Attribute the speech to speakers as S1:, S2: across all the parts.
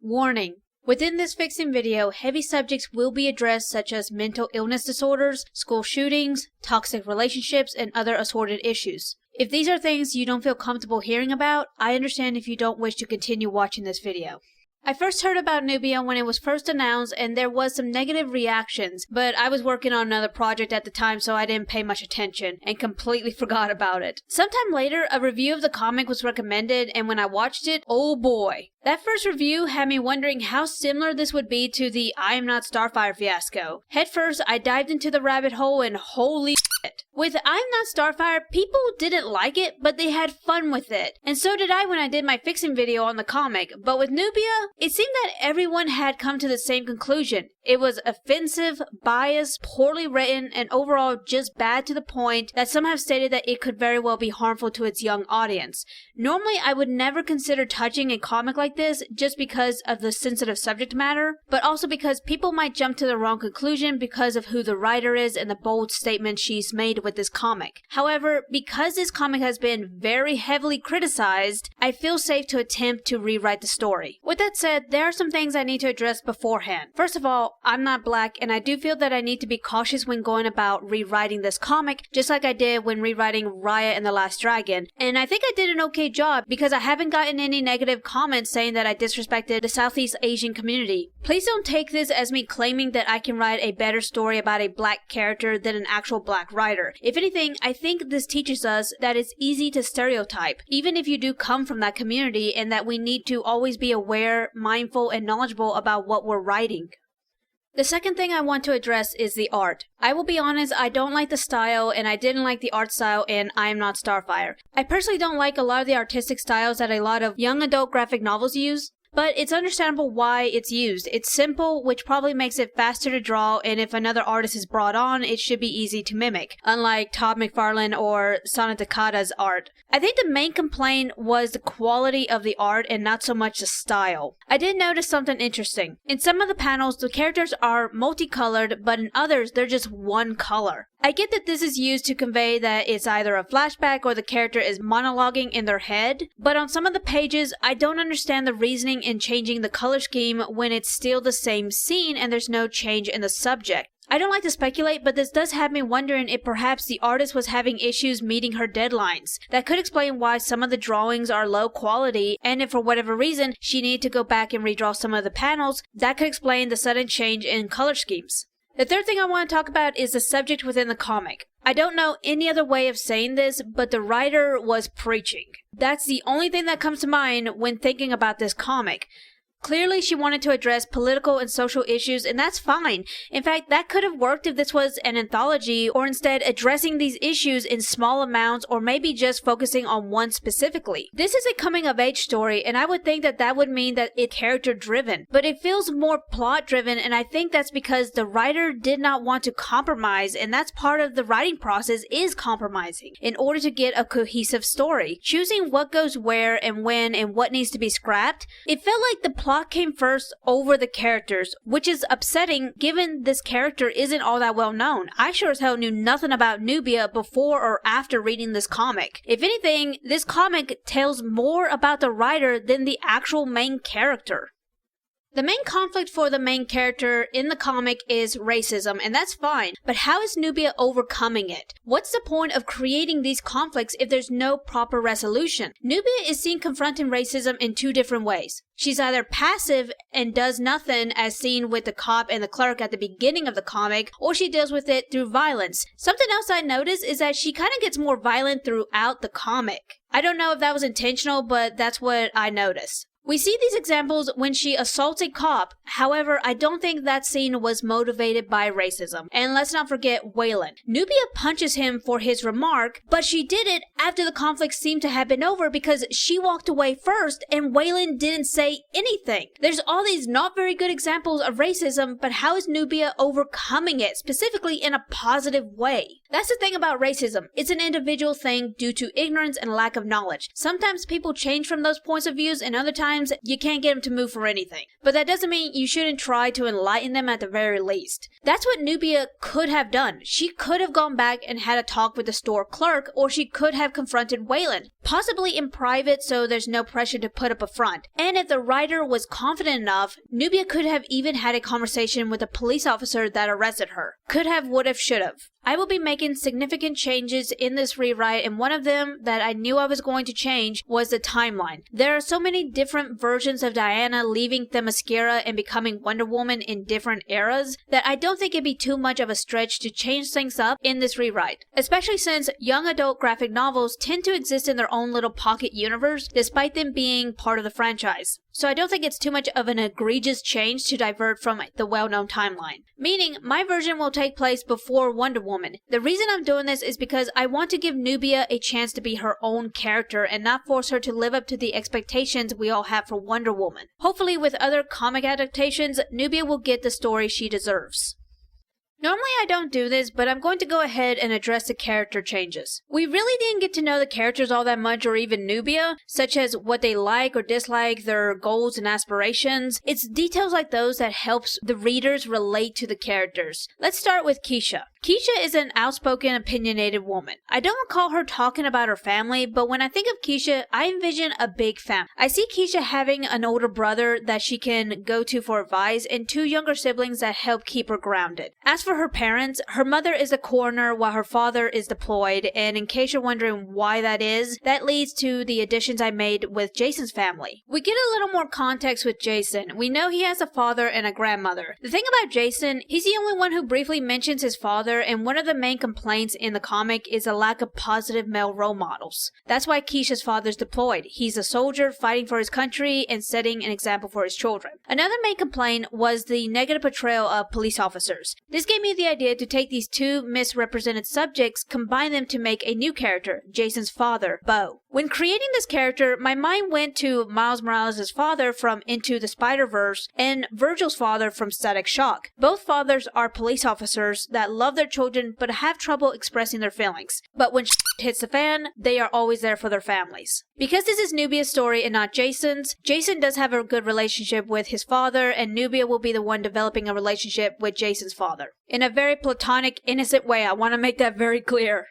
S1: Warning. Within this fiction video, heavy subjects will be addressed such as mental illness disorders, school shootings, toxic relationships, and other assorted issues. If these are things you don't feel comfortable hearing about, I understand if you don't wish to continue watching this video. I first heard about Nubia when it was first announced and there was some negative reactions, but I was working on another project at the time so I didn't pay much attention and completely forgot about it. Sometime later, a review of the comic was recommended and when I watched it, oh boy. That first review had me wondering how similar this would be to the I Am Not Starfire fiasco. Head first, I dived into the rabbit hole and holy shit. With I Am Not Starfire, people didn't like it, but they had fun with it. And so did I when I did my fixing video on the comic. But with Nubia, it seemed that everyone had come to the same conclusion. It was offensive, biased, poorly written, and overall just bad to the point that some have stated that it could very well be harmful to its young audience. Normally, I would never consider touching a comic like this just because of the sensitive subject matter, but also because people might jump to the wrong conclusion because of who the writer is and the bold statement she's made with this comic. However, because this comic has been very heavily criticized, I feel safe to attempt to rewrite the story. With that said, there are some things I need to address beforehand. First of all, I'm not black, and I do feel that I need to be cautious when going about rewriting this comic, just like I did when rewriting Raya and the Last Dragon. And I think I did an okay job because I haven't gotten any negative comments saying that I disrespected the Southeast Asian community. Please don't take this as me claiming that I can write a better story about a black character than an actual black writer. If anything, I think this teaches us that it's easy to stereotype, even if you do come from that community, and that we need to always be aware, mindful, and knowledgeable about what we're writing. The second thing I want to address is the art. I will be honest, I don't like the style, and I didn't like the art style in I Am Not Starfire. I personally don't like a lot of the artistic styles that a lot of young adult graphic novels use, but it's understandable why it's used. It's simple, which probably makes it faster to draw, and if another artist is brought on, it should be easy to mimic, unlike Todd McFarlane or Sana Takada's art. I think the main complaint was the quality of the art and not so much the style. I did notice something interesting. In some of the panels, the characters are multicolored, but in others, they're just one color. I get that this is used to convey that it's either a flashback or the character is monologuing in their head, but on some of the pages, I don't understand the reasoning in changing the color scheme when it's still the same scene and there's no change in the subject. I don't like to speculate, but this does have me wondering if perhaps the artist was having issues meeting her deadlines. That could explain why some of the drawings are low quality, and if for whatever reason she needed to go back and redraw some of the panels, that could explain the sudden change in color schemes. The third thing I want to talk about is the subject within the comic. I don't know any other way of saying this, but the writer was preaching. That's the only thing that comes to mind when thinking about this comic. Clearly, she wanted to address political and social issues, and that's fine. In fact, that could have worked if this was an anthology, or instead addressing these issues in small amounts, or maybe just focusing on one specifically. This is a coming-of-age story, and I would think that that would mean that it's character-driven. But it feels more plot-driven, and I think that's because the writer did not want to compromise, and that's part of the writing process is compromising, in order to get a cohesive story. Choosing what goes where and when and what needs to be scrapped, it felt like the plot came first over the characters, which is upsetting given this character isn't all that well known. I sure as hell knew nothing about Nubia before or after reading this comic. If anything, this comic tells more about the writer than the actual main character. The main conflict for the main character in the comic is racism, and that's fine, but how is Nubia overcoming it? What's the point of creating these conflicts if there's no proper resolution? Nubia is seen confronting racism in two different ways. She's either passive and does nothing, as seen with the cop and the clerk at the beginning of the comic, or she deals with it through violence. Something else I noticed is that she kind of gets more violent throughout the comic. I don't know if that was intentional, but that's what I noticed. We see these examples when she assaults a cop. However, I don't think that scene was motivated by racism. And let's not forget Waylon. Nubia punches him for his remark, but she did it after the conflict seemed to have been over because she walked away first and Waylon didn't say anything. There's all these not very good examples of racism, but how is Nubia overcoming it, specifically in a positive way? That's the thing about racism. It's an individual thing due to ignorance and lack of knowledge. Sometimes people change from those points of views, and other times sometimes you can't get them to move for anything. But that doesn't mean you shouldn't try to enlighten them at the very least. That's what Nubia could have done. She could have gone back and had a talk with the store clerk, or she could have confronted Waylon, possibly in private so there's no pressure to put up a front. And if the writer was confident enough, Nubia could have even had a conversation with a police officer that arrested her. Could have, would have, should have. I will be making significant changes in this rewrite, and one of them that I knew I was going to change was the timeline. There are so many different versions of Diana leaving Themyscira and becoming Wonder Woman in different eras that I don't think it'd be too much of a stretch to change things up in this rewrite, especially since young adult graphic novels tend to exist in their own little pocket universe despite them being part of the franchise. So I don't think it's too much of an egregious change to divert from the well-known timeline. Meaning, my version will take place before Wonder Woman. The reason I'm doing this is because I want to give Nubia a chance to be her own character and not force her to live up to the expectations we all have for Wonder Woman. Hopefully with other comic adaptations, Nubia will get the story she deserves. Normally I don't do this, but I'm going to go ahead and address the character changes. We really didn't get to know the characters all that much, or even Nubia, such as what they like or dislike, their goals and aspirations. It's details like those that helps the readers relate to the characters. Let's start with Keisha. Keisha is an outspoken, opinionated woman. I don't recall her talking about her family, but when I think of Keisha, I envision a big family. I see Keisha having an older brother that she can go to for advice and two younger siblings that help keep her grounded. As for her parents, her mother is a coroner while her father is deployed, and in case you're wondering why that is, that leads to the additions I made with Jason's family. We get a little more context with Jason. We know he has a father and a grandmother. The thing about Jason, he's the only one who briefly mentions his father, and one of the main complaints in the comic is a lack of positive male role models. That's why Keisha's father's deployed. He's a soldier fighting for his country and setting an example for his children. Another main complaint was the negative portrayal of police officers. This gave me the idea to take these two misrepresented subjects, combine them to make a new character, Jason's father, Bo. When creating this character, my mind went to Miles Morales' father from Into the Spider-Verse and Virgil's father from Static Shock. Both fathers are police officers that love their children but have trouble expressing their feelings. But when hits the fan, they are always there for their families. Because this is Nubia's story and not Jason's, Jason does have a good relationship with his father, and Nubia will be the one developing a relationship with Jason's father. In a very platonic, innocent way, I want to make that very clear.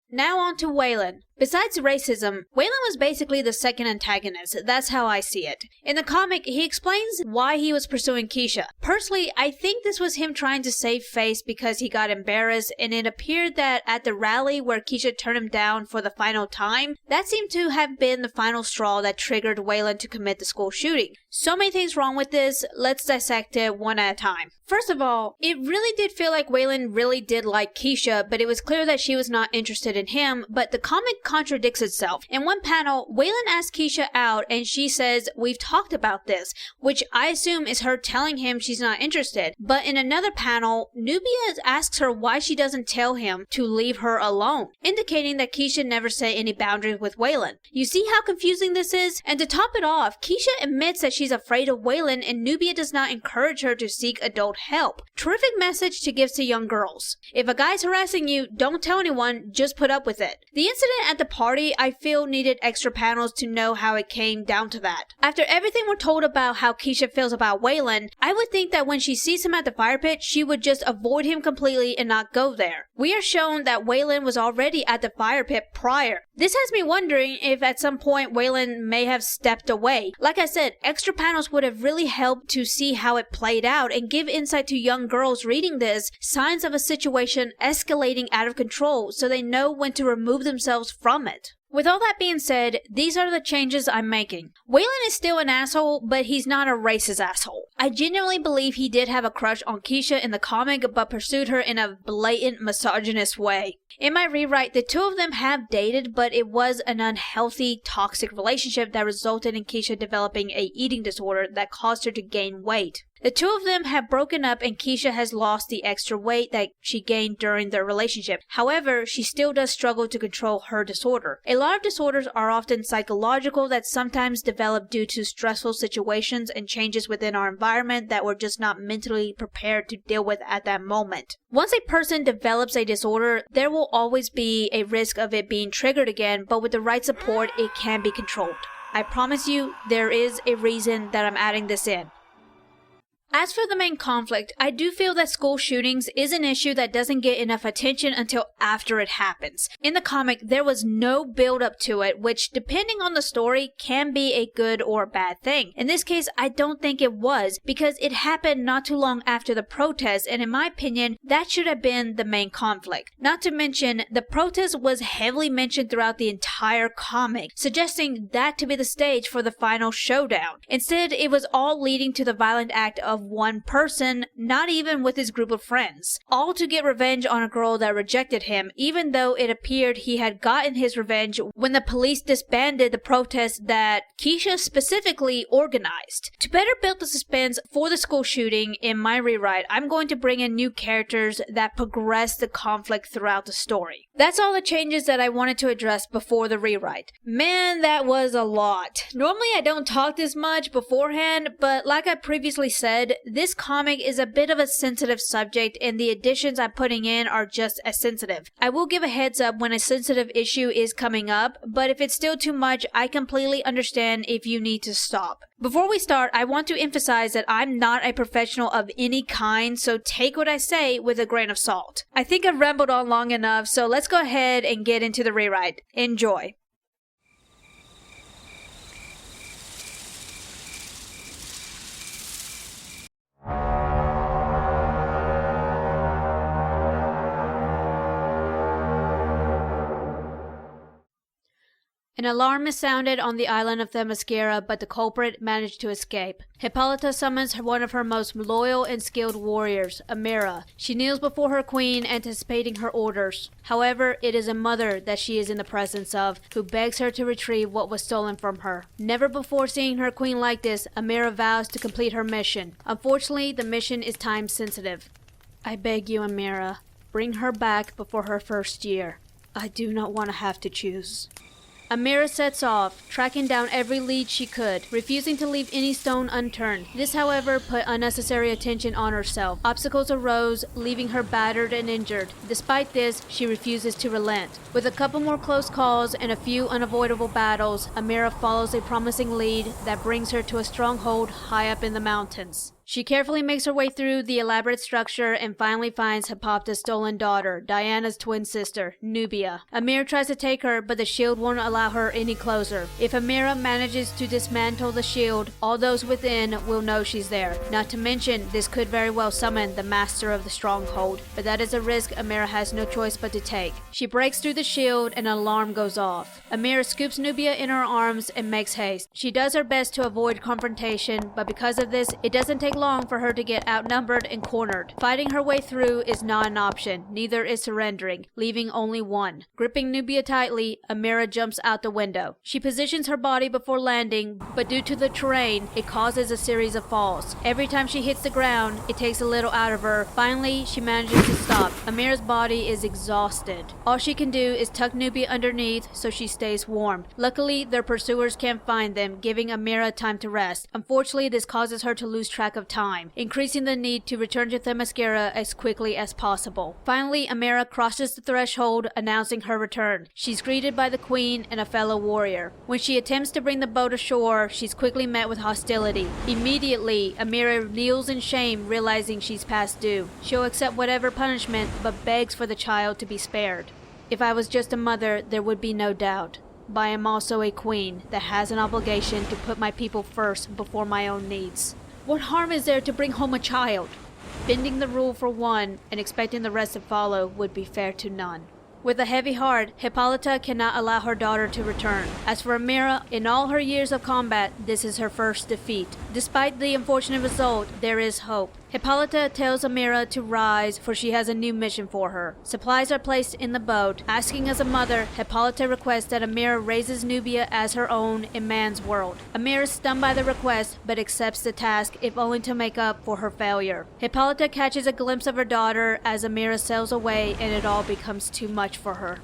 S1: Now on to Waylon. Besides racism, Waylon was basically the second antagonist. That's how I see it. In the comic, he explains why he was pursuing Keisha. Personally, I think this was him trying to save face because he got embarrassed, and it appeared that at the rally where Keisha turned him down for the final time, that seemed to have been the final straw that triggered Waylon to commit the school shooting. So many things wrong with this, let's dissect it one at a time. First of all, it really did feel like Waylon really did like Keisha, but it was clear that she was not interested in him, but the comic contradicts itself. In one panel, Waylon asks Keisha out and she says, "We've talked about this," which I assume is her telling him she's not interested. But in another panel, Nubia asks her why she doesn't tell him to leave her alone, indicating that Keisha never set any boundaries with Waylon. You see how confusing this is? And to top it off, Keisha admits that she's afraid of Waylon and Nubia does not encourage her to seek adult help. Terrific message to give to young girls. If a guy's harassing you, don't tell anyone, just put up with it. The incident at the party, I feel, needed extra panels to know how it came down to that. After everything we're told about how Keisha feels about Waylon, I would think that when she sees him at the fire pit, she would just avoid him completely and not go there. We are shown that Waylon was already at the fire pit prior. This has me wondering if at some point Waylon may have stepped away. Like I said, extra panels would have really helped to see how it played out and give insight to young girls reading this, signs of a situation escalating out of control so they know when to remove themselves from it. With all that being said, these are the changes I'm making. Waylon is still an asshole, but he's not a racist asshole. I genuinely believe he did have a crush on Keisha in the comic, but pursued her in a blatant misogynist way. In my rewrite, the two of them have dated, but it was an unhealthy, toxic relationship that resulted in Keisha developing an eating disorder that caused her to gain weight. The two of them have broken up and Keisha has lost the extra weight that she gained during their relationship. However, she still does struggle to control her disorder. A lot of disorders are often psychological that sometimes develop due to stressful situations and changes within our environment that we're just not mentally prepared to deal with at that moment. Once a person develops a disorder, there will always be a risk of it being triggered again, but with the right support, it can be controlled. I promise you, there is a reason that I'm adding this in. As for the main conflict, I do feel that school shootings is an issue that doesn't get enough attention until after it happens. In the comic, there was no build up to it, which depending on the story can be a good or bad thing. In this case, I don't think it was, because it happened not too long after the protest, and in my opinion, that should have been the main conflict. Not to mention, the protest was heavily mentioned throughout the entire comic, suggesting that to be the stage for the final showdown. Instead, it was all leading to the violent act of one person, not even with his group of friends, all to get revenge on a girl that rejected him, even though it appeared he had gotten his revenge when the police disbanded the protest that Keisha specifically organized. To better build the suspense for the school shooting in my rewrite, I'm going to bring in new characters that progress the conflict throughout the story. That's all the changes that I wanted to address before the rewrite. Man, that was a lot. Normally I don't talk this much beforehand, but like I previously said, this comic is a bit of a sensitive subject and the additions I'm putting in are just as sensitive. I will give a heads up when a sensitive issue is coming up, but if it's still too much, I completely understand if you need to stop. Before we start, I want to emphasize that I'm not a professional of any kind, so take what I say with a grain of salt. I think I've rambled on long enough, so let's go ahead and get into the rewrite. Enjoy. An alarm is sounded on the island of Themyscira, but the culprit managed to escape. Hippolyta summons one of her most loyal and skilled warriors, Amira. She kneels before her queen, anticipating her orders. However, it is a mother that she is in the presence of, who begs her to retrieve what was stolen from her. Never before seeing her queen like this, Amira vows to complete her mission. Unfortunately, the mission is time sensitive. I beg you, Amira, bring her back before her first year. I do not want to have to choose. Amira sets off, tracking down every lead she could, refusing to leave any stone unturned. This, however, put unnecessary attention on herself. Obstacles arose, leaving her battered and injured. Despite this, she refuses to relent. With a couple more close calls and a few unavoidable battles, Amira follows a promising lead that brings her to a stronghold high up in the mountains. She carefully makes her way through the elaborate structure and finally finds Hippolyta's stolen daughter, Diana's twin sister, Nubia. Amira tries to take her, but the shield won't allow her any closer. If Amira manages to dismantle the shield, all those within will know she's there. Not to mention, this could very well summon the master of the stronghold, but that is a risk Amira has no choice but to take. She breaks through the shield and an alarm goes off. Amira scoops Nubia in her arms and makes haste. She does her best to avoid confrontation, but because of this, it doesn't take long for her to get outnumbered and cornered. Fighting her way through is not an option, neither is surrendering, leaving only one. Gripping Nubia tightly, Amira jumps out the window. She positions her body before landing, but due to the terrain, it causes a series of falls. Every time she hits the ground, it takes a little out of her. Finally, she manages to stop. Amira's body is exhausted. All she can do is tuck Nubia underneath so she stays warm. Luckily, their pursuers can't find them, giving Amira time to rest. Unfortunately, this causes her to lose track of time, increasing the need to return to Themyscira as quickly as possible. Finally, Amira crosses the threshold, announcing her return. She's greeted by the queen and a fellow warrior. When she attempts to bring the boat ashore, she's quickly met with hostility. Immediately, Amira kneels in shame, realizing she's past due. She'll accept whatever punishment, but begs for the child to be spared. If I was just a mother, there would be no doubt. But I am also a queen that has an obligation to put my people first before my own needs. What harm is there to bring home a child? Bending the rule for one and expecting the rest to follow would be fair to none. With a heavy heart, Hippolyta cannot allow her daughter to return. As for Amira, in all her years of combat, this is her first defeat. Despite the unfortunate result, there is hope. Hippolyta tells Amira to rise, for she has a new mission for her. Supplies are placed in the boat. Asking as a mother, Hippolyta requests that Amira raises Nubia as her own in man's world. Amira is stunned by the request, but accepts the task, if only to make up for her failure. Hippolyta catches a glimpse of her daughter as Amira sails away, and it all becomes too much for her.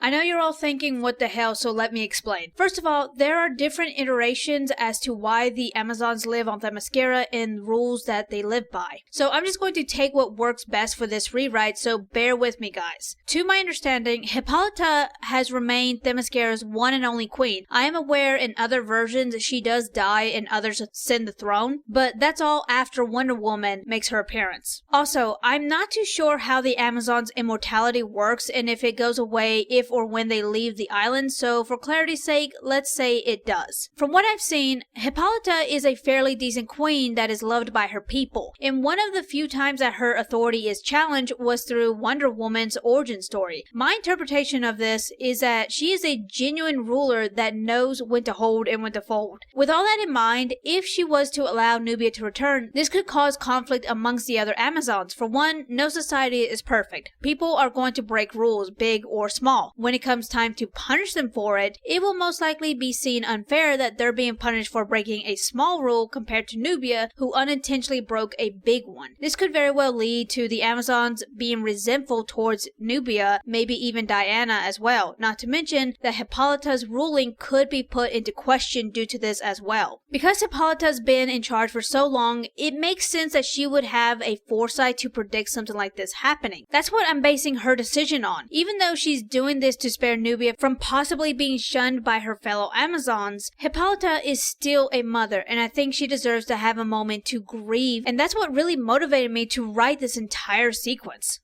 S1: I know you're all thinking what the hell, so let me explain. First of all, there are different iterations as to why the Amazons live on Themyscira and rules that they live by. So I'm just going to take what works best for this rewrite, so bear with me guys. To my understanding, Hippolyta has remained Themyscira's one and only queen. I am aware in other versions she does die and others ascend the throne, but that's all after Wonder Woman makes her appearance. Also, I'm not too sure how the Amazons' immortality works and if it goes away if or when they leave the island, so for clarity's sake, let's say it does. From what I've seen, Hippolyta is a fairly decent queen that is loved by her people, and one of the few times that her authority is challenged was through Wonder Woman's origin story. My interpretation of this is that she is a genuine ruler that knows when to hold and when to fold. With all that in mind, if she was to allow Nubia to return, this could cause conflict amongst the other Amazons. For one, no society is perfect. People are going to break rules, big or small. When it comes time to punish them for it, it will most likely be seen unfair that they're being punished for breaking a small rule compared to Nubia, who unintentionally broke a big one. This could very well lead to the Amazons being resentful towards Nubia, maybe even Diana as well. Not to mention that Hippolyta's ruling could be put into question due to this as well. Because Hippolyta's been in charge for so long, it makes sense that she would have a foresight to predict something like this happening. That's what I'm basing her decision on. Even though she's doing this to spare Nubia from possibly being shunned by her fellow Amazons, Hippolyta is still a mother, and I think she deserves to have a moment to grieve, and that's what really motivated me to write this entire sequence.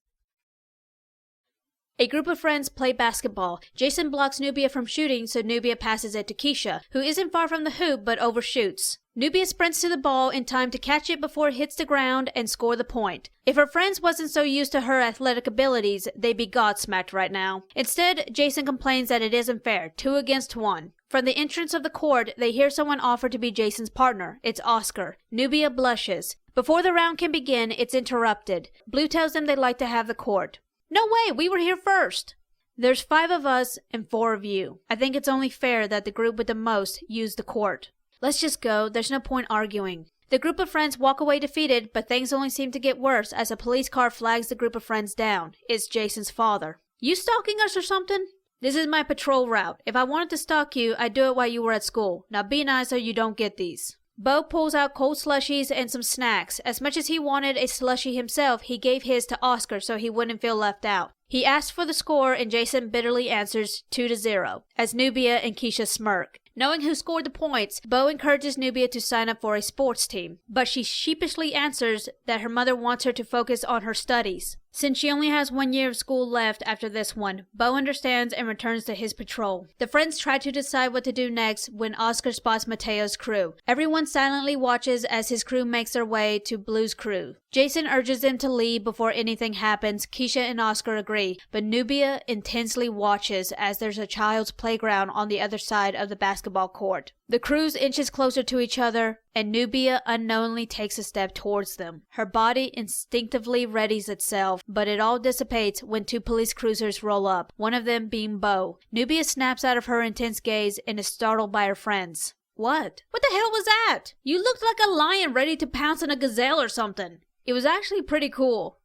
S1: A group of friends play basketball. Jason blocks Nubia from shooting, so Nubia passes it to Keisha, who isn't far from the hoop but overshoots. Nubia sprints to the ball in time to catch it before it hits the ground and score the point. If her friends wasn't so used to her athletic abilities, they'd be godsmacked right now. Instead, Jason complains that it isn't fair, 2 against 1. From the entrance of the court, they hear someone offer to be Jason's partner. It's Oscar. Nubia blushes. Before the round can begin, it's interrupted. Blue tells them they'd like to have the court. No way, we were here first. There's 5 of us and 4 of you. I think it's only fair that the group with the most use the court. Let's just go, there's no point arguing. The group of friends walk away defeated, but things only seem to get worse as a police car flags the group of friends down. It's Jason's father. You stalking us or something? This is my patrol route. If I wanted to stalk you, I'd do it while you were at school. Now be nice or you don't get these. Bo pulls out cold slushies and some snacks. As much as he wanted a slushie himself, he gave his to Oscar so he wouldn't feel left out. He asks for the score and Jason bitterly answers 2-0, as Nubia and Keisha smirk. Knowing who scored the points, Bo encourages Nubia to sign up for a sports team, but she sheepishly answers that her mother wants her to focus on her studies. Since she only has 1 year of school left after this one, Bo understands and returns to his patrol. The friends try to decide what to do next when Oscar spots Mateo's crew. Everyone silently watches as his crew makes their way to Blue's crew. Jason urges them to leave before anything happens. Keisha and Oscar agree, but Nubia intensely watches as there's a child's playground on the other side of the basketball court. The crews inches closer to each other, and Nubia unknowingly takes a step towards them. Her body instinctively readies itself, but it all dissipates when 2 police cruisers roll up, one of them being Bo. Nubia snaps out of her intense gaze and is startled by her friends. What? What the hell was that? You looked like a lion ready to pounce on a gazelle or something. It was actually pretty cool.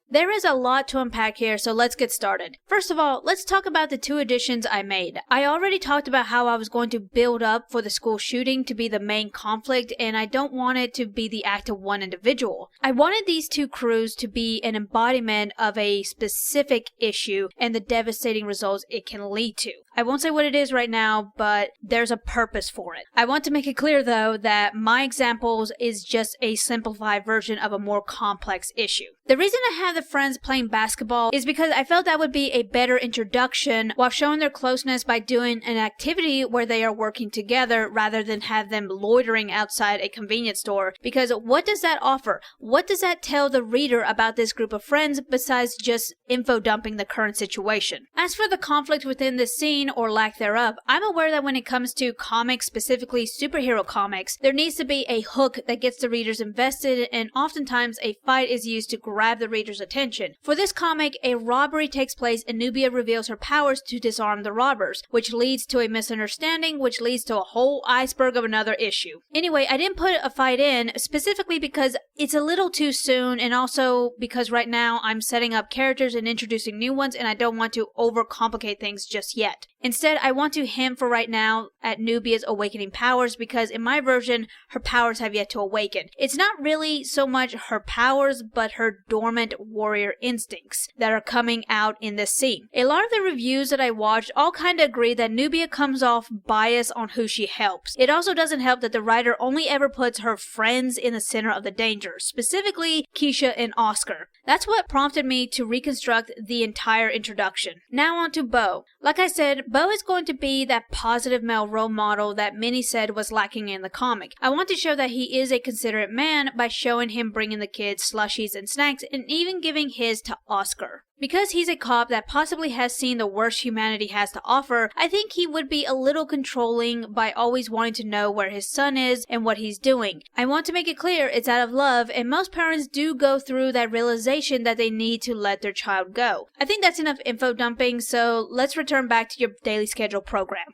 S1: There is a lot to unpack here, so let's get started. First of all, let's talk about the 2 additions I made. I already talked about how I was going to build up for the school shooting to be the main conflict, and I don't want it to be the act of one individual. I wanted these 2 crews to be an embodiment of a specific issue and the devastating results it can lead to. I won't say what it is right now, but there's a purpose for it. I want to make it clear, though, that my examples is just a simplified version of a more complex issue. The reason I have the friends playing basketball is because I felt that would be a better introduction while showing their closeness by doing an activity where they are working together rather than have them loitering outside a convenience store. Because what does that offer? What does that tell the reader about this group of friends besides just info dumping the current situation? As for the conflict within this scene, scene or lack thereof, I'm aware that when it comes to comics, specifically superhero comics, there needs to be a hook that gets the readers invested, and oftentimes a fight is used to grab the reader's attention. For this comic, a robbery takes place and Nubia reveals her powers to disarm the robbers, which leads to a misunderstanding, which leads to a whole iceberg of another issue. Anyway, I didn't put a fight in, specifically because it's a little too soon, and also because right now I'm setting up characters and introducing new ones, and I don't want to overcomplicate things just yet. Instead, I want to hint for right now at Nubia's awakening powers, because in my version, her powers have yet to awaken. It's not really so much her powers, but her dormant warrior instincts that are coming out in this scene. A lot of the reviews that I watched all kind of agree that Nubia comes off biased on who she helps. It also doesn't help that the writer only ever puts her friends in the center of the danger, specifically Keisha and Oscar. That's what prompted me to reconstruct the entire introduction. Now on to Bo. Like I said, Bo is going to be that positive male role model that many said was lacking in the comic. I want to show that he is a considerate man by showing him bringing the kids slushies and snacks, and even giving his to Oscar. Because he's a cop that possibly has seen the worst humanity has to offer, I think he would be a little controlling by always wanting to know where his son is and what he's doing. I want to make it clear it's out of love, and most parents do go through that realization that they need to let their child go. I think that's enough info dumping, so let's return back to your daily schedule program.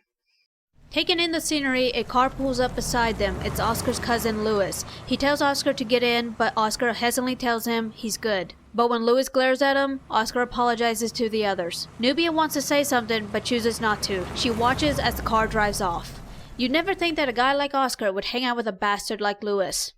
S1: Taking in the scenery, a car pulls up beside them. It's Oscar's cousin, Louis. He tells Oscar to get in, but Oscar hesitantly tells him he's good. But when Louis glares at him, Oscar apologizes to the others. Nubia wants to say something, but chooses not to. She watches as the car drives off. You'd never think that a guy like Oscar would hang out with a bastard like Louis.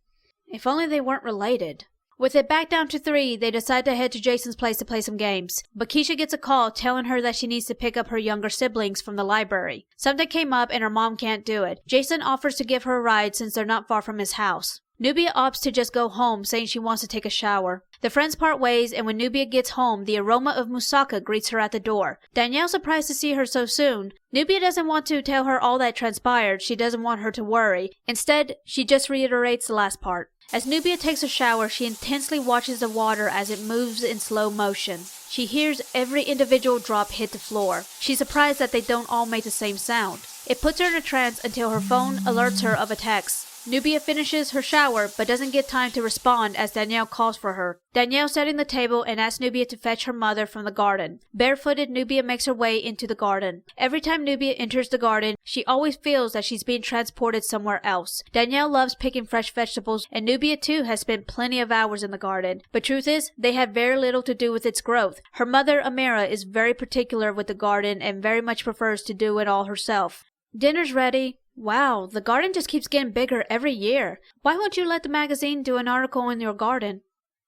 S1: If only they weren't related. With it back down to 3, they decide to head to Jason's place to play some games. But Keisha gets a call telling her that she needs to pick up her younger siblings from the library. Something came up and her mom can't do it. Jason offers to give her a ride since they're not far from his house. Nubia opts to just go home, saying she wants to take a shower. The friends part ways, and when Nubia gets home, the aroma of moussaka greets her at the door. Danielle's surprised to see her so soon. Nubia doesn't want to tell her all that transpired. She doesn't want her to worry. Instead, she just reiterates the last part. As Nubia takes a shower, she intensely watches the water as it moves in slow motion. She hears every individual drop hit the floor. She's surprised that they don't all make the same sound. It puts her in a trance until her phone alerts her of a text. Nubia finishes her shower, but doesn't get time to respond as Danielle calls for her. Danielle setting the table and asks Nubia to fetch her mother from the garden. Barefooted, Nubia makes her way into the garden. Every time Nubia enters the garden, she always feels that she's being transported somewhere else. Danielle loves picking fresh vegetables, and Nubia too has spent plenty of hours in the garden. But truth is, they have very little to do with its growth. Her mother, Amira, is very particular with the garden and very much prefers to do it all herself. Dinner's ready. Wow, the garden just keeps getting bigger every year. Why won't you let the magazine do an article in your garden?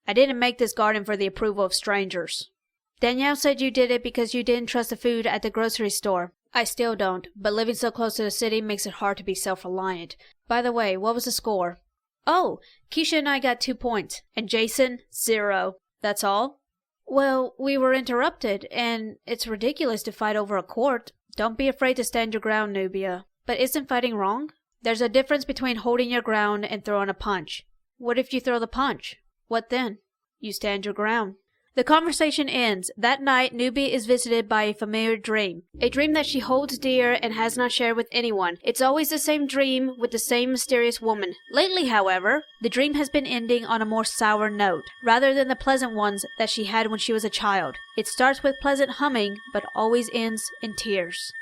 S1: I didn't make this garden for the approval of strangers. Danielle said you did it because you didn't trust the food at the grocery store. I still don't, but living so close to the city makes it hard to be self-reliant. By the way, what was the score? Oh, Keisha and I got 2 points, and Jason, 0. That's all? Well, we were interrupted, and it's ridiculous to fight over a court. Don't be afraid to stand your ground, Nubia. But isn't fighting wrong? There's a difference between holding your ground and throwing a punch. What if you throw the punch? What then? You stand your ground. The conversation ends. That night, Nubia is visited by a familiar dream. A dream that she holds dear and has not shared with anyone. It's always the same dream with the same mysterious woman. Lately, however, the dream has been ending on a more sour note, rather than the pleasant ones that she had when she was a child. It starts with pleasant humming, but always ends in tears.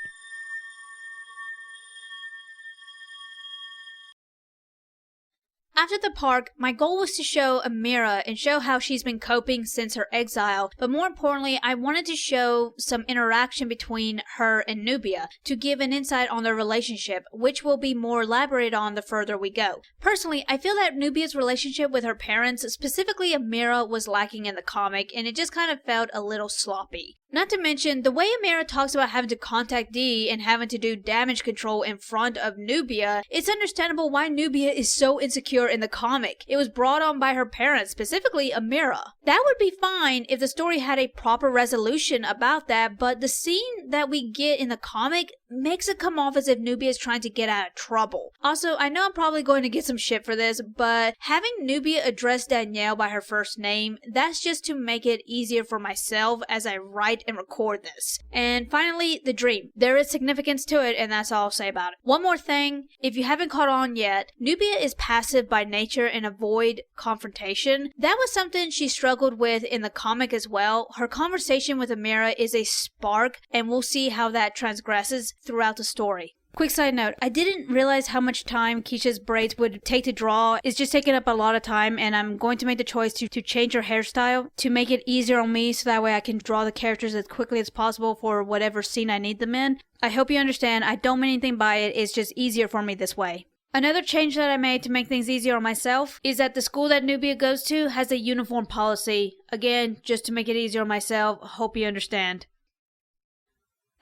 S1: After the park, my goal was to show Amira and show how she's been coping since her exile, but more importantly, I wanted to show some interaction between her and Nubia to give an insight on their relationship, which will be more elaborated on the further we go. Personally, I feel that Nubia's relationship with her parents, specifically Amira, was lacking in the comic, and it just kind of felt a little sloppy. Not to mention, the way Amira talks about having to contact Dee and having to do damage control in front of Nubia, it's understandable why Nubia is so insecure in the comic. It was brought on by her parents, specifically Amira. That would be fine if the story had a proper resolution about that, but the scene that we get in the comic makes it come off as if Nubia is trying to get out of trouble. Also, I know I'm probably going to get some shit for this, but having Nubia address Danielle by her first name, that's just to make it easier for myself as I write write and record this. And finally, the dream. There is significance to it, and that's all I'll say about it. One more thing, if you haven't caught on yet, Nubia is passive by nature and avoid confrontation. That was something she struggled with in the comic as well. Her conversation with Amira is a spark, and we'll see how that transgresses throughout the story. Quick side note, I didn't realize how much time Keisha's braids would take to draw. It's just taking up a lot of time, and I'm going to make the choice to change her hairstyle to make it easier on me so that way I can draw the characters as quickly as possible for whatever scene I need them in. I hope you understand, I don't mean anything by it, it's just easier for me this way. Another change that I made to make things easier on myself is that the school that Nubia goes to has a uniform policy. Again, just to make it easier on myself, hope you understand.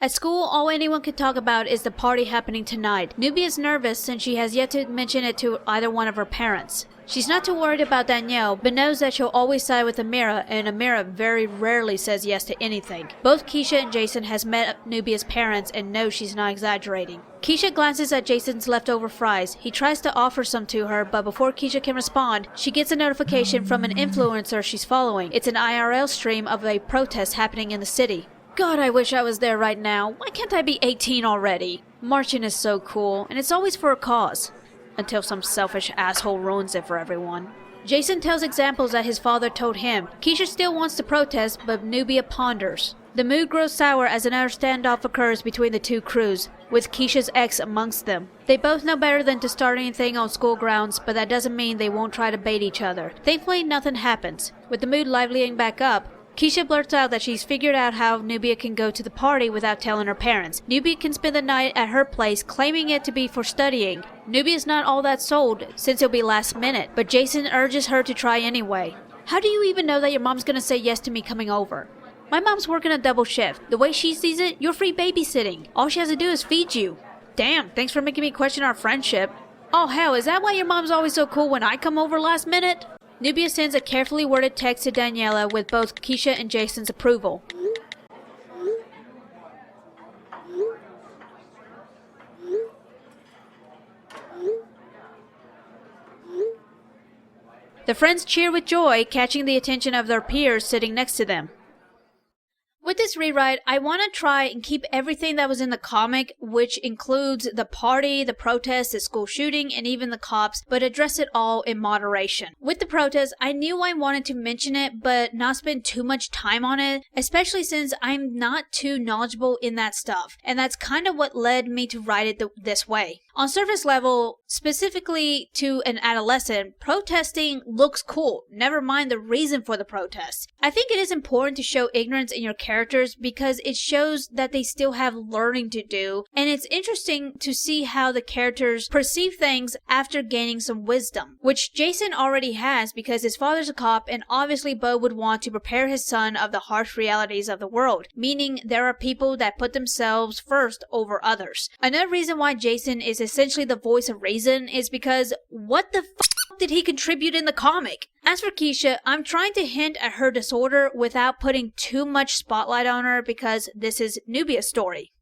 S1: At school, all anyone can talk about is the party happening tonight. Nubia is nervous since she has yet to mention it to either one of her parents. She's not too worried about Danielle, but knows that she'll always side with Amira, and Amira very rarely says yes to anything. Both Keisha and Jason has met Nubia's parents and knows she's not exaggerating. Keisha glances at Jason's leftover fries. He tries to offer some to her, but before Keisha can respond, she gets a notification from an influencer she's following. It's an IRL stream of a protest happening in the city. God, I wish I was there right now. Why can't I be 18 already? Marching is so cool, and it's always for a cause. Until some selfish asshole ruins it for everyone. Jason tells examples that his father told him. Keisha still wants to protest, but Nubia ponders. The mood grows sour as another standoff occurs between the two crews, with Keisha's ex amongst them. They both know better than to start anything on school grounds, but that doesn't mean they won't try to bait each other. Thankfully, nothing happens. With the mood liveling back up, Keisha blurts out that she's figured out how Nubia can go to the party without telling her parents. Nubia can spend the night at her place, claiming it to be for studying. Nubia's not all that sold, since it'll be last minute, but Jason urges her to try anyway. How do you even know that your mom's gonna say yes to me coming over? My mom's working a double shift. The way she sees it, you're free babysitting. All she has to do is feed you. Damn, thanks for making me question our friendship. Oh hell, is that why your mom's always so cool when I come over last minute? Nubia sends a carefully worded text to Daniela with both Keisha and Jason's approval. The friends cheer with joy, catching the attention of their peers sitting next to them. With this rewrite, I want to try and keep everything that was in the comic, which includes the party, the protest, the school shooting, and even the cops, but address it all in moderation. With the protest, I knew I wanted to mention it, but not spend too much time on it, especially since I'm not too knowledgeable in that stuff, and that's kind of what led me to write it this way. On surface level, specifically to an adolescent, protesting looks cool, never mind the reason for the protest. I think it is important to show ignorance in your characters because it shows that they still have learning to do, and it's interesting to see how the characters perceive things after gaining some wisdom, which Jason already has because his father's a cop, and obviously Bo would want to prepare his son of the harsh realities of the world, meaning there are people that put themselves first over others. Another reason why Jason is essentially the voice of reason is because what the f did he contribute in the comic? As for Keisha, I'm trying to hint at her disorder without putting too much spotlight on her because this is Nubia's story.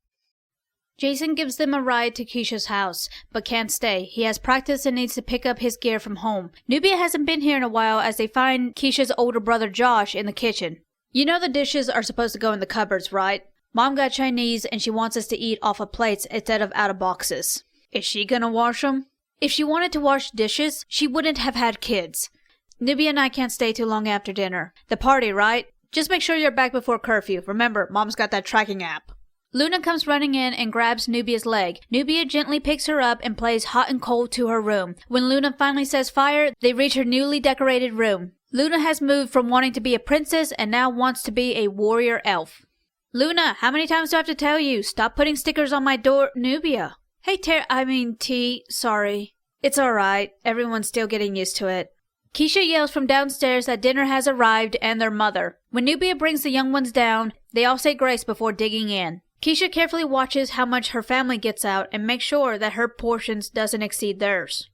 S1: Jason gives them a ride to Keisha's house, but can't stay. He has practice and needs to pick up his gear from home. Nubia hasn't been here in a while as they find Keisha's older brother Josh in the kitchen. You know the dishes are supposed to go in the cupboards, right? Mom got Chinese and she wants us to eat off of plates instead of out of boxes. Is she gonna wash them? If she wanted to wash dishes, she wouldn't have had kids. Nubia and I can't stay too long after dinner. The party, right? Just make sure you're back before curfew. Remember, Mom's got that tracking app. Luna comes running in and grabs Nubia's leg. Nubia gently picks her up and plays hot and cold to her room. When Luna finally says fire, they reach her newly decorated room. Luna has moved from wanting to be a princess and now wants to be a warrior elf. Luna, how many times do I have to tell you? Stop putting stickers on my door. Nubia. Hey, T, sorry. It's alright. Everyone's still getting used to it. Keisha yells from downstairs that dinner has arrived and their mother. When Nubia brings the young ones down, they all say grace before digging in. Keisha carefully watches how much her family gets out and makes sure that her portions doesn't exceed theirs.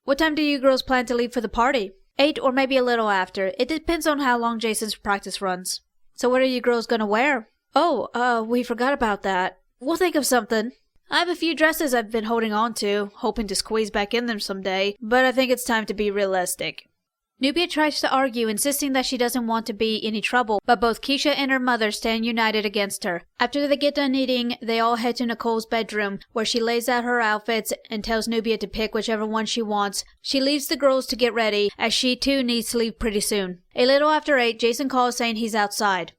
S1: What time do you girls plan to leave for the party? 8 or maybe a little after. It depends on how long Jason's practice runs. So what are you girls gonna wear? Oh, we forgot about that. We'll think of something. I have a few dresses I've been holding on to, hoping to squeeze back in them someday, but I think it's time to be realistic. Nubia tries to argue, insisting that she doesn't want to be any trouble, but both Keisha and her mother stand united against her. After they get done eating, they all head to Nicole's bedroom, where she lays out her outfits and tells Nubia to pick whichever one she wants. She leaves the girls to get ready, as she too needs to leave pretty soon. A little after 8, Jason calls saying he's outside.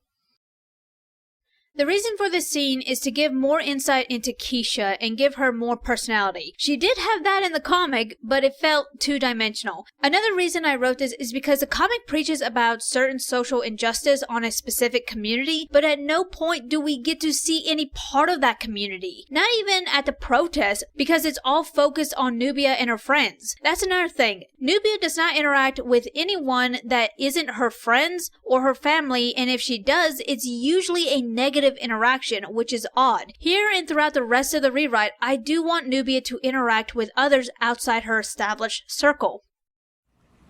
S1: The reason for this scene is to give more insight into Keisha and give her more personality. She did have that in the comic, but it felt two-dimensional. Another reason I wrote this is because the comic preaches about certain social injustice on a specific community, but at no point do we get to see any part of that community. Not even at the protest, because it's all focused on Nubia and her friends. That's another thing. Nubia does not interact with anyone that isn't her friends or her family, and if she does, it's usually a negative interaction, which is odd. Here and throughout the rest of the rewrite, I do want Nubia to interact with others outside her established circle.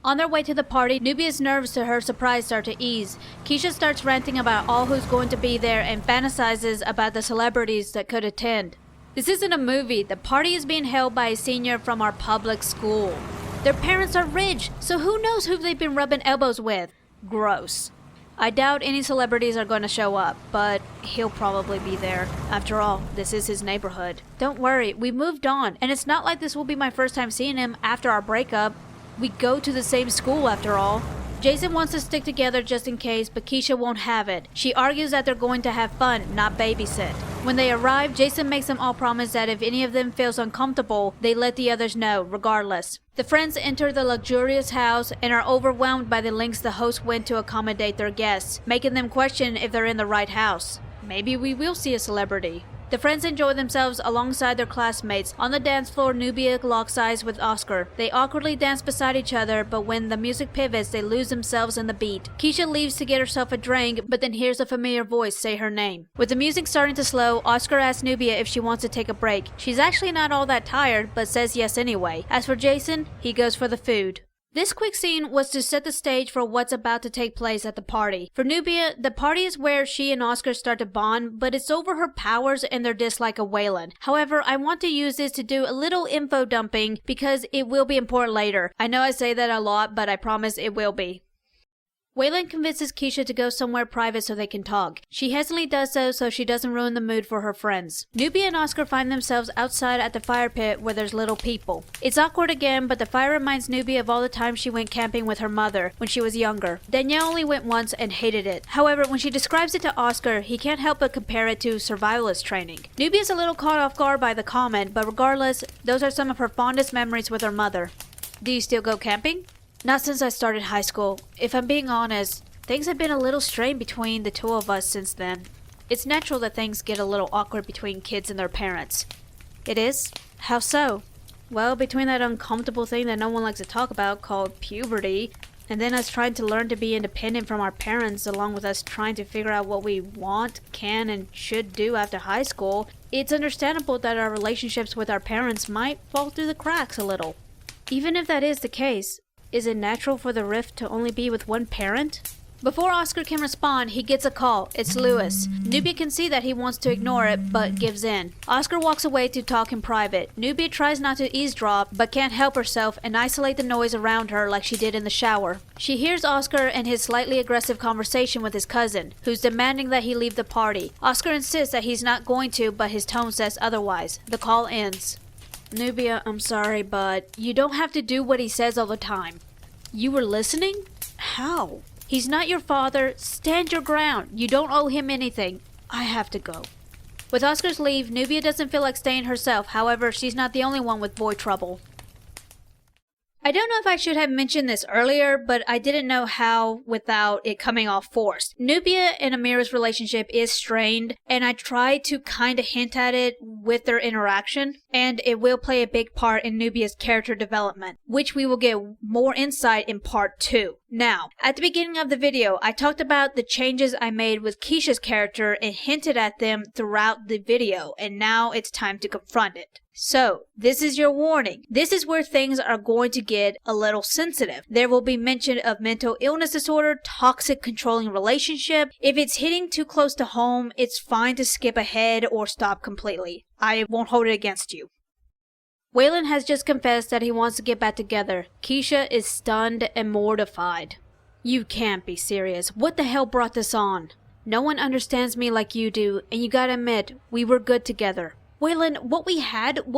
S1: On their way to the party, Nubia's nerves to her surprise start to ease. Keisha starts ranting about all who's going to be there and fantasizes about the celebrities that could attend. This isn't a movie. The party is being held by a senior from our public school. Their parents are rich, so who knows who they've been rubbing elbows with. Gross. I doubt any celebrities are going to show up, but he'll probably be there. After all, this is his neighborhood. Don't worry, we moved on, and it's not like this will be my first time seeing him after our breakup. We go to the same school after all. Jason wants to stick together just in case, but Keisha won't have it. She argues that they're going to have fun, not babysit. When they arrive, Jason makes them all promise that if any of them feels uncomfortable, they let the others know, regardless. The friends enter the luxurious house and are overwhelmed by the lengths the host went to accommodate their guests, making them question if they're in the right house. Maybe we will see a celebrity. The friends enjoy themselves alongside their classmates. On the dance floor, Nubia locks eyes with Oscar. They awkwardly dance beside each other, but when the music pivots, they lose themselves in the beat. Keisha leaves to get herself a drink, but then hears a familiar voice say her name. With the music starting to slow, Oscar asks Nubia if she wants to take a break. She's actually not all that tired, but says yes anyway. As for Jason, he goes for the food. This quick scene was to set the stage for what's about to take place at the party. For Nubia, the party is where she and Oscar start to bond, but it's over her powers and their dislike of Waylon. However, I want to use this to do a little info dumping because it will be important later. I know I say that a lot, but I promise it will be. Waylon convinces Keisha to go somewhere private so they can talk. She hesitantly does so she doesn't ruin the mood for her friends. Nubia and Oscar find themselves outside at the fire pit where there's little people. It's awkward again, but the fire reminds Nubia of all the times she went camping with her mother when she was younger. Danielle only went once and hated it. However, when she describes it to Oscar, he can't help but compare it to survivalist training. Nubia's a little caught off guard by the comment, but regardless, those are some of her fondest memories with her mother. Do you still go camping? Not since I started high school. If I'm being honest, things have been a little strained between the two of us since then. It's natural that things get a little awkward between kids and their parents. It is? How so? Well, between that uncomfortable thing that no one likes to talk about called puberty, and then us trying to learn to be independent from our parents along with us trying to figure out what we want, can, and should do after high school, it's understandable that our relationships with our parents might fall through the cracks a little. Even if that is the case, is it natural for the rift to only be with one parent? Before Oscar can respond, he gets a call. It's Lewis. Nubia can see that he wants to ignore it, but gives in. Oscar walks away to talk in private. Nubia tries not to eavesdrop, but can't help herself and isolate the noise around her like she did in the shower. She hears Oscar and his slightly aggressive conversation with his cousin, who's demanding that he leave the party. Oscar insists that he's not going to, but his tone says otherwise. The call ends. Nubia, I'm sorry, but you don't have to do what he says all the time. You were listening? How? He's not your father. Stand your ground. You don't owe him anything. I have to go. With Oscar's leave, Nubia doesn't feel like staying herself. However, she's not the only one with boy trouble. I don't know if I should have mentioned this earlier, but I didn't know how without it coming off forced. Nubia and Amira's relationship is strained, and I try to kind of hint at it with their interaction, and it will play a big part in Nubia's character development, which we will get more insight in part 2. Now, at the beginning of the video, I talked about the changes I made with Keisha's character and hinted at them throughout the video, and now it's time to confront it. So, this is your warning. This is where things are going to get a little sensitive. There will be mention of mental illness disorder, toxic controlling relationship. If it's hitting too close to home, it's fine to skip ahead or stop completely. I won't hold it against you. Waylon has just confessed that he wants to get back together. Keisha is stunned and mortified. You can't be serious. What the hell brought this on? No one understands me like you do, and you gotta admit, we were good together. Waylon, what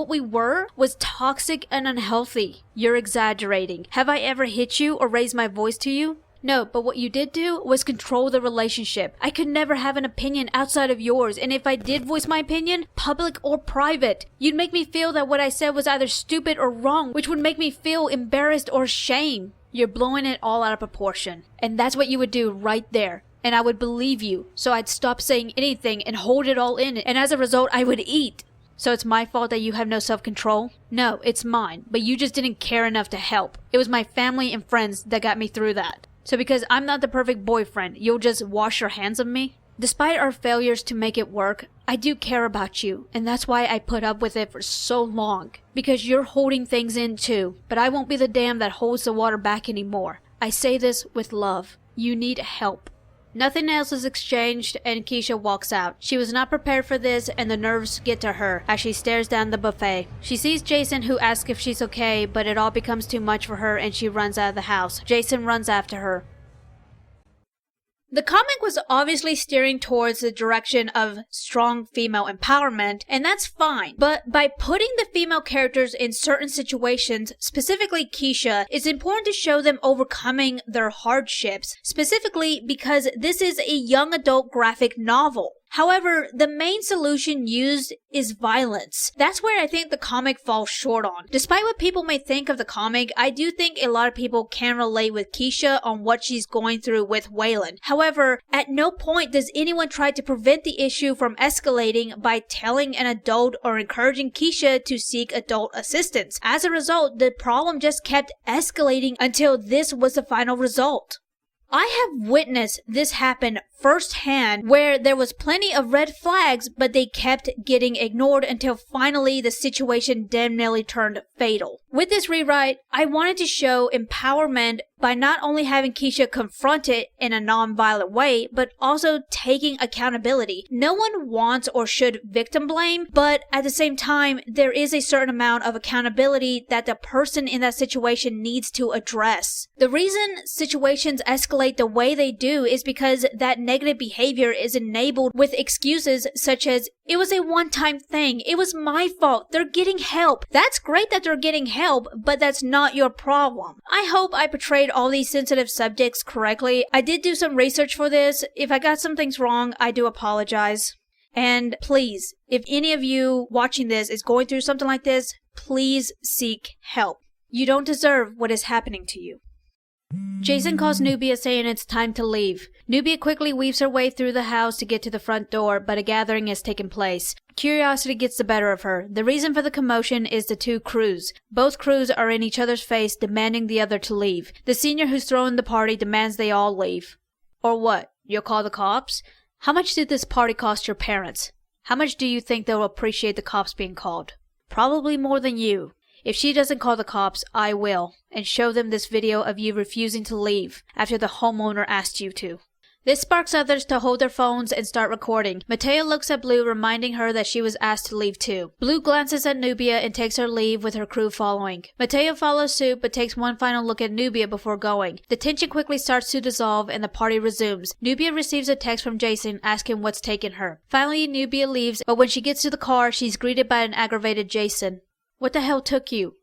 S1: we were, was toxic and unhealthy. You're exaggerating. Have I ever hit you or raised my voice to you? No, but what you did do was control the relationship. I could never have an opinion outside of yours, and if I did voice my opinion, public or private, you'd make me feel that what I said was either stupid or wrong, which would make me feel embarrassed or ashamed. You're blowing it all out of proportion. And that's what you would do right there. And I would believe you, so I'd stop saying anything and hold it all in, and as a result, I would eat. So it's my fault that you have no self-control? No, it's mine, but you just didn't care enough to help. It was my family and friends that got me through that. So because I'm not the perfect boyfriend, you'll just wash your hands of me? Despite our failures to make it work, I do care about you, and that's why I put up with it for so long. Because you're holding things in too, but I won't be the dam that holds the water back anymore. I say this with love. You need help. Nothing else is exchanged, and Keisha walks out. She was not prepared for this, and the nerves get to her as she stares down the buffet. She sees Jason, who asks if she's okay, but it all becomes too much for her and she runs out of the house. Jason runs after her. The comic was obviously steering towards the direction of strong female empowerment, and that's fine. But by putting the female characters in certain situations, specifically Keisha, it's important to show them overcoming their hardships, specifically because this is a young adult graphic novel. However, the main solution used is violence. That's where I think the comic falls short on. Despite what people may think of the comic, I do think a lot of people can relate with Keisha on what she's going through with Waylon. However, at no point does anyone try to prevent the issue from escalating by telling an adult or encouraging Keisha to seek adult assistance. As a result, the problem just kept escalating until this was the final result. I have witnessed this happen firsthand, where there was plenty of red flags, but they kept getting ignored until finally the situation definitely turned fatal. With this rewrite, I wanted to show empowerment by not only having Keisha confront it in a non-violent way, but also taking accountability. No one wants or should victim blame, but at the same time, there is a certain amount of accountability that the person in that situation needs to address. The reason situations escalate the way they do is because that negative behavior is enabled with excuses such as, it was a one-time thing, it was my fault, they're getting help. That's great that they're getting help, but that's not your problem. I hope I portrayed all these sensitive subjects correctly. I did do some research for this. If I got some things wrong, I do apologize. And please, if any of you watching this is going through something like this, please seek help. You don't deserve what is happening to you. Jason calls Nubia saying it's time to leave. Nubia quickly weaves her way through the house to get to the front door, but a gathering has taken place. Curiosity gets the better of her. The reason for the commotion is the two crews. Both crews are in each other's face, demanding the other to leave. The senior who's throwing the party demands they all leave. Or what? You'll call the cops? How much did this party cost your parents? How much do you think they'll appreciate the cops being called? Probably more than you. If she doesn't call the cops, I will, and show them this video of you refusing to leave after the homeowner asked you to. This sparks others to hold their phones and start recording. Mateo looks at Blue, reminding her that she was asked to leave too. Blue glances at Nubia and takes her leave with her crew following. Mateo follows suit but takes one final look at Nubia before going. The tension quickly starts to dissolve and the party resumes. Nubia receives a text from Jason asking what's taken her. Finally, Nubia leaves, but when she gets to the car, she's greeted by an aggravated Jason. What the hell took you?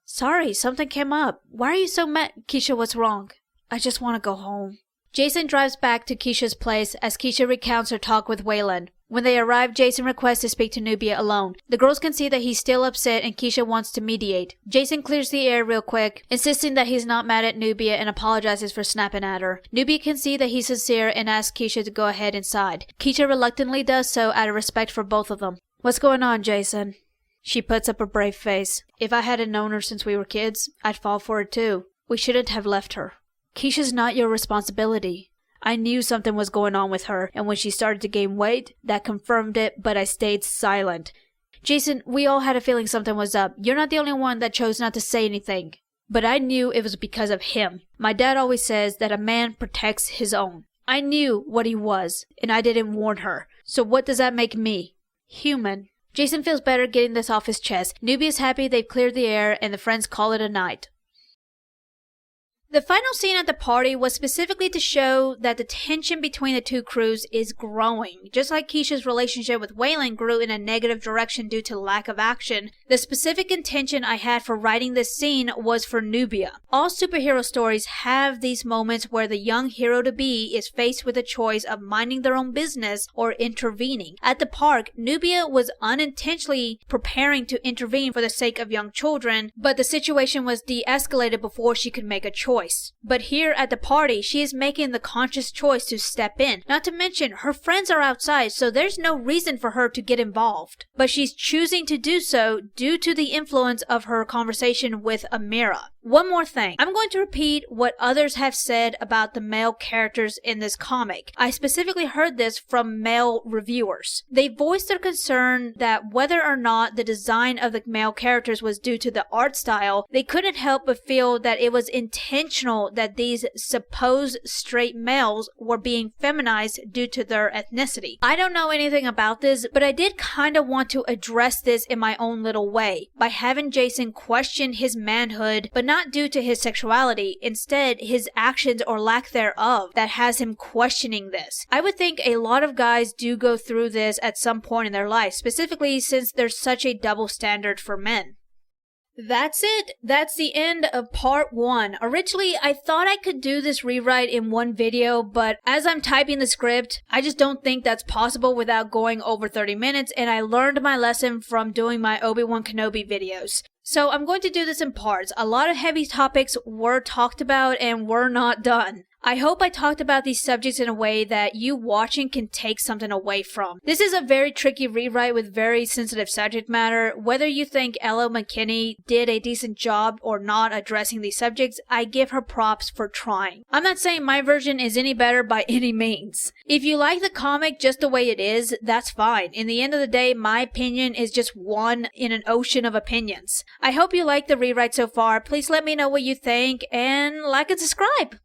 S1: Sorry, something came up. Why are you so mad? Keisha, what's wrong? I just want to go home. Jason drives back to Keisha's place as Keisha recounts her talk with Waylon. When they arrive, Jason requests to speak to Nubia alone. The girls can see that he's still upset and Keisha wants to mediate. Jason clears the air real quick, insisting that he's not mad at Nubia and apologizes for snapping at her. Nubia can see that he's sincere and asks Keisha to go ahead inside. Keisha reluctantly does so out of respect for both of them. What's going on, Jason? She puts up a brave face. If I hadn't known her since we were kids, I'd fall for it too. We shouldn't have left her. Keisha's not your responsibility. I knew something was going on with her, and when she started to gain weight, that confirmed it, but I stayed silent. Jason, we all had a feeling something was up. You're not the only one that chose not to say anything. But I knew it was because of him. My dad always says that a man protects his own. I knew what he was, and I didn't warn her. So what does that make me? Human. Jason feels better getting this off his chest. Nubia's happy they've cleared the air, and the friends call it a night. The final scene at the party was specifically to show that the tension between the two crews is growing. Just like Keisha's relationship with Waylon grew in a negative direction due to lack of action, the specific intention I had for writing this scene was for Nubia. All superhero stories have these moments where the young hero-to-be is faced with a choice of minding their own business or intervening. At the park, Nubia was unintentionally preparing to intervene for the sake of young children, but the situation was de-escalated before she could make a choice. But here at the party, she is making the conscious choice to step in. Not to mention, her friends are outside, so there's no reason for her to get involved. But she's choosing to do so due to the influence of her conversation with Amira. One more thing. I'm going to repeat what others have said about the male characters in this comic. I specifically heard this from male reviewers. They voiced their concern that whether or not the design of the male characters was due to the art style, they couldn't help but feel that it was intentional that these supposed straight males were being feminized due to their ethnicity. I don't know anything about this, but I did kind of want to address this in my own little way by having Jason question his manhood, but not due to his sexuality, instead his actions or lack thereof that has him questioning this. I would think a lot of guys do go through this at some point in their life, specifically since there's such a double standard for men. That's it. That's the end of part 1. Originally, I thought I could do this rewrite in one video, but as I'm typing the script, I just don't think that's possible without going over 30 minutes, and I learned my lesson from doing my Obi-Wan Kenobi videos. So I'm going to do this in parts. A lot of heavy topics were talked about and were not done. I hope I talked about these subjects in a way that you watching can take something away from. This is a very tricky rewrite with very sensitive subject matter. Whether you think Ella McKinney did a decent job or not addressing these subjects, I give her props for trying. I'm not saying my version is any better by any means. If you like the comic just the way it is, that's fine. In the end of the day, my opinion is just one in an ocean of opinions. I hope you like the rewrite so far. Please let me know what you think and like and subscribe.